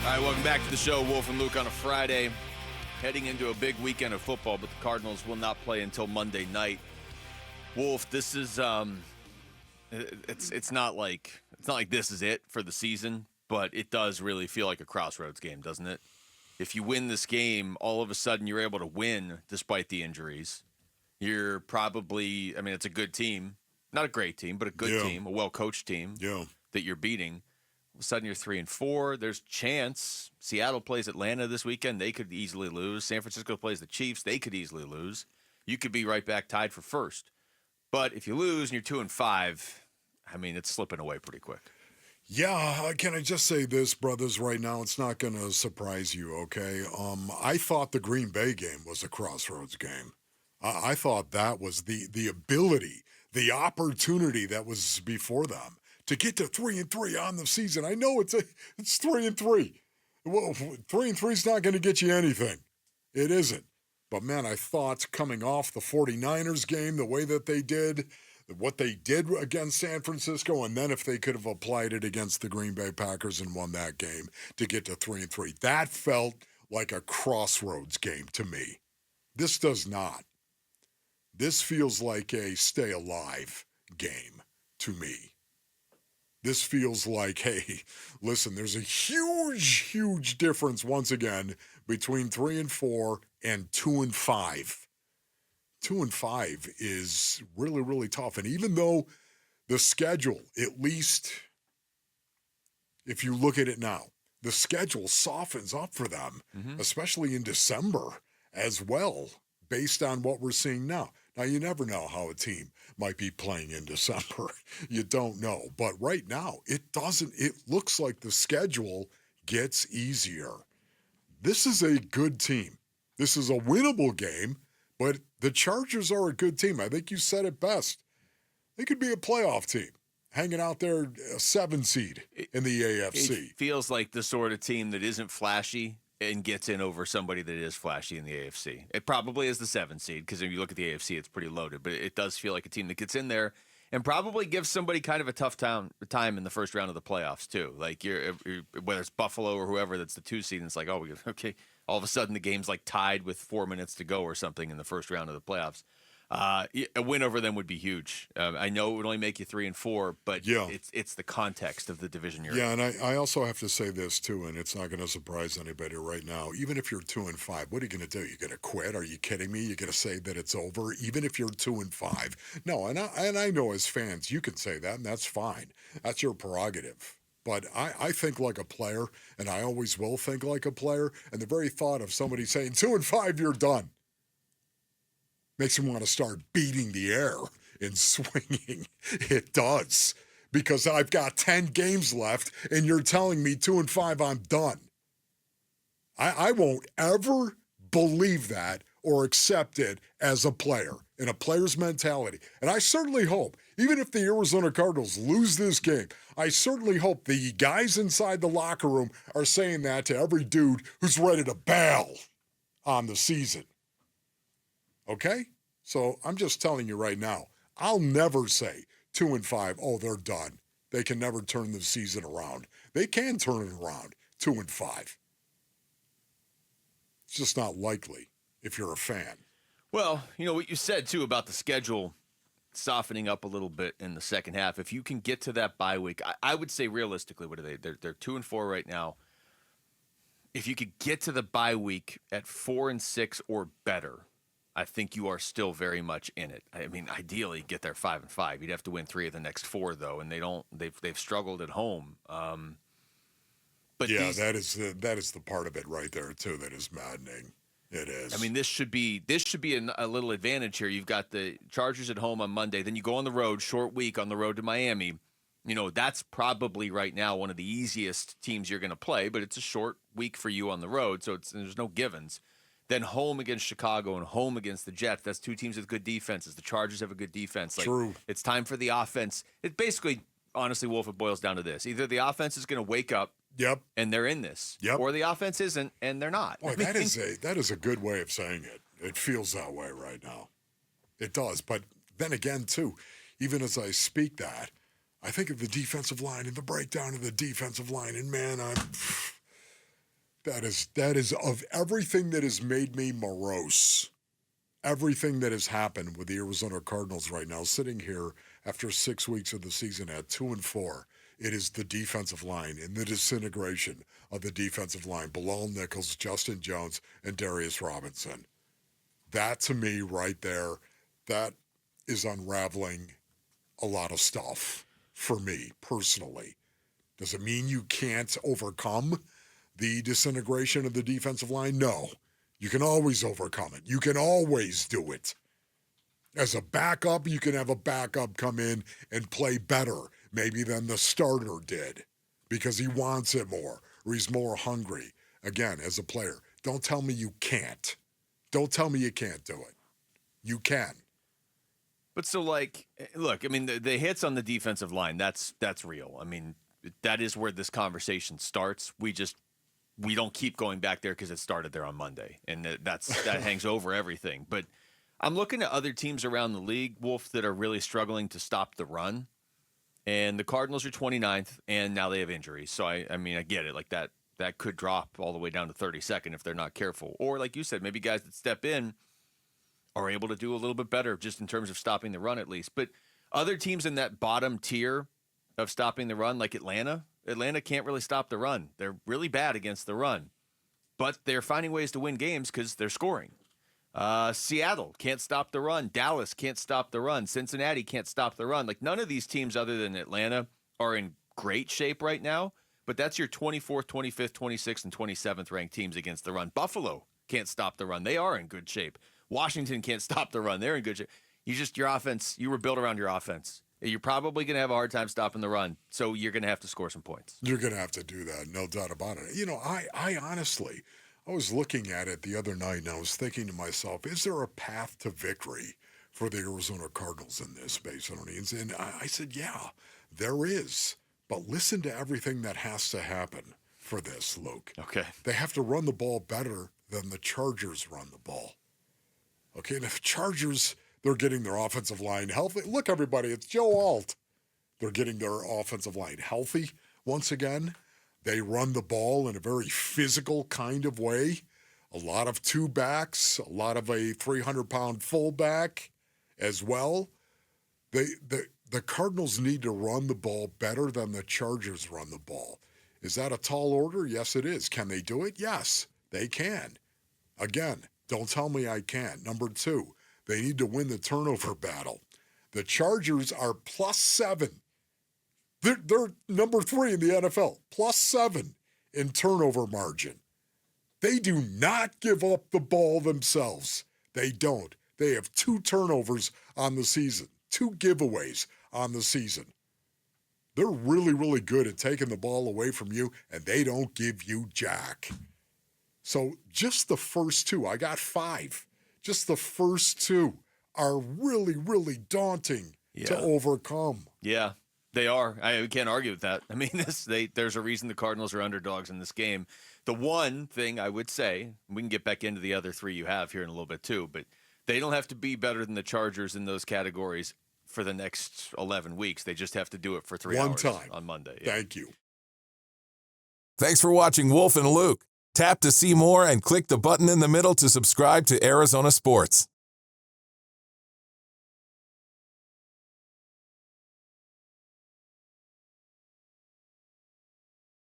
All right, welcome back to the show. Wolf and Luke on a Friday, heading into a big weekend of football, but the Cardinals will not play until Monday night. Wolf, this is it's not like this is it for the season, but it does really feel like a crossroads game, doesn't it? If you win this game, all of a sudden you're able to win despite the injuries. You're probably, it's a good team, not a great team, but a good team, a well-coached team that you're beating. All of a sudden, you're 3-4. There's chance. Seattle plays Atlanta this weekend. They could easily lose. San Francisco plays the Chiefs. They could easily lose. You could be right back tied for first. But if you lose and you're 2-5, it's slipping away pretty quick. Yeah, can I just say this, brothers, right now? It's not going to surprise you, okay? I thought the Green Bay game was a crossroads game. I thought that was the ability, the opportunity that was before them to get to 3-3 on the season. I know it's 3-3. Well, 3-3 is not going to get you anything. It isn't. But, man, I thought coming off the 49ers game, the way that they did, what they did against San Francisco, and then if they could have applied it against the Green Bay Packers and won that game to get to 3-3, that felt like a crossroads game to me. This does not. This feels like a stay alive game to me. This feels like, hey, listen, there's a huge, huge difference once again between 3-4 and 2-5. 2-5 is really, really tough. And even though the schedule, at least if you look at it now, the schedule softens up for them, especially in December as well, based on what we're seeing now. Now, you never know how a team might be playing in December. You don't know. But right now, it looks like the schedule gets easier. This is a good team. This is a winnable game, but the Chargers are a good team. I think you said it best. They could be a playoff team, hanging out there, a 7 seed in the AFC. It feels like the sort of team that isn't flashy and gets in over somebody that is flashy in the AFC. It probably is the 7 seed, because if you look at the AFC, it's pretty loaded. But it does feel like a team that gets in there and probably gives somebody kind of a tough time in the first round of the playoffs, too. Like, whether it's Buffalo or whoever that's the 2 seed, and it's like, okay, all of a sudden the game's like tied with 4 minutes to go or something in the first round of the playoffs. A win over them would be huge. I know it would only make you 3-4, but it's the context of the division you're in. Yeah, and I also have to say this too, and it's not going to surprise anybody right now. Even if you're 2-5, what are you going to do? You're going to quit? Are you kidding me? You're going to say that it's over, even if you're 2-5? No, and I know as fans you can say that, and that's fine. That's your prerogative. But I think like a player, and I always will think like a player. And the very thought of somebody saying 2-5, you're done, makes me want to start beating the air and swinging. It does. Because I've got 10 games left, and you're telling me 2-5, I'm done. I won't ever believe that or accept it as a player, in a player's mentality. And I certainly hope, even if the Arizona Cardinals lose this game, I certainly hope the guys inside the locker room are saying that to every dude who's ready to bail on the season. Okay? So I'm just telling you right now, I'll never say 2-5, oh, they're done. They can never turn the season around. They can turn it around, 2-5. It's just not likely if you're a fan. Well, what you said, too, about the schedule softening up a little bit in the second half. If you can get to that bye week, I would say realistically, what are they? They're 2-4 right now. If you could get to the bye week at 4-6 or better, I think you are still very much in it. Ideally, get there 5-5. You'd have to win 3 of the next 4, though, and they don't. They've struggled at home. But yeah, that is the part of it right there too that is maddening. It is. This should be a little advantage here. You've got the Chargers at home on Monday, then you go on the road, short week on the road to Miami. That's probably right now one of the easiest teams you're going to play, but it's a short week for you on the road, so there's no givens. Then home against Chicago and home against the Jets. That's 2 teams with good defenses. The Chargers have a good defense. True. It's time for the offense. It basically, honestly, Wolf, it boils down to this. Either the offense is going to wake up and they're in this, or the offense isn't and they're not. Boy, that is a good way of saying it. It feels that way right now. It does. But then again, too, even as I speak that, I think of the defensive line and the breakdown of the defensive line. And, man, That is of everything that has made me morose. Everything that has happened with the Arizona Cardinals right now, sitting here after 6 weeks of the season at 2-4, it is the defensive line and the disintegration of the defensive line. Bilal Nichols, Justin Jones, and Darius Robinson. That, to me, right there, that is unraveling a lot of stuff for me personally. Does it mean you can't overcome the disintegration of the defensive line? No. You can always overcome it. You can always do it. As a backup, you can have a backup come in and play better, maybe than the starter did, because he wants it more, or he's more hungry. Again, as a player, don't tell me you can't. Don't tell me you can't do it. You can. But so, like, look, I mean, the hits on the defensive line, that's real. I mean, that is where this conversation starts. We don't keep going back there because it started there on Monday, and that hangs over everything. But I'm looking at other teams around the league, Wolf, that are really struggling to stop the run. And the Cardinals are 29th, and now they have injuries. So, I mean, I get it. Like, that could drop all the way down to 32nd if they're not careful. Or, like you said, maybe guys that step in are able to do a little bit better just in terms of stopping the run at least. But other teams in that bottom tier of stopping the run, like Atlanta can't really stop the run. They're really bad against the run. But they're finding ways to win games because they're scoring. Seattle can't stop the run. Dallas can't stop the run. Cincinnati can't stop the run. Like, none of these teams other than Atlanta are in great shape right now, but that's your 24th, 25th, 26th, and 27th ranked teams against the run. Buffalo can't stop the run. They are in good shape. Washington can't stop the run. They're in good shape. Your offense, you were built around your offense. You're probably going to have a hard time stopping the run, so you're going to have to score some points. You're going to have to do that, no doubt about it. You know, I honestly, I was looking at it the other night, and I was thinking to myself, is there a path to victory for the Arizona Cardinals in this space? And I said, yeah, there is. But listen to everything that has to happen for this, Luke. Okay. They have to run the ball better than the Chargers run the ball. Okay, and if Chargers, they're getting their offensive line healthy. Look, everybody, it's Joe Alt. They're getting their offensive line healthy once again. They run the ball in a very physical kind of way. A lot of two backs, a lot of a 300-pound fullback as well. The Cardinals need to run the ball better than the Chargers run the ball. Is that a tall order? Yes, it is. Can they do it? Yes, they can. Again, don't tell me I can't. Number two, they need to win the turnover battle. The Chargers are +7. They're number 3 in the NFL, +7 in turnover margin. They do not give up the ball themselves. They don't. They have 2 turnovers on the season, 2 giveaways on the season. They're really, really good at taking the ball away from you, and they don't give you jack. So just the first 2, I got 5. Just the first 2 are really, really daunting to overcome. Yeah, they are. I can't argue with that. I mean, there's a reason the Cardinals are underdogs in this game. The one thing I would say, we can get back into the other 3 you have here in a little bit too, but they don't have to be better than the Chargers in those categories for the next 11 weeks. They just have to do it for 3 hours on Monday. Yeah. Thank you. Thanks for watching Wolf and Luke. Tap to see more and click the button in the middle to subscribe to Arizona Sports.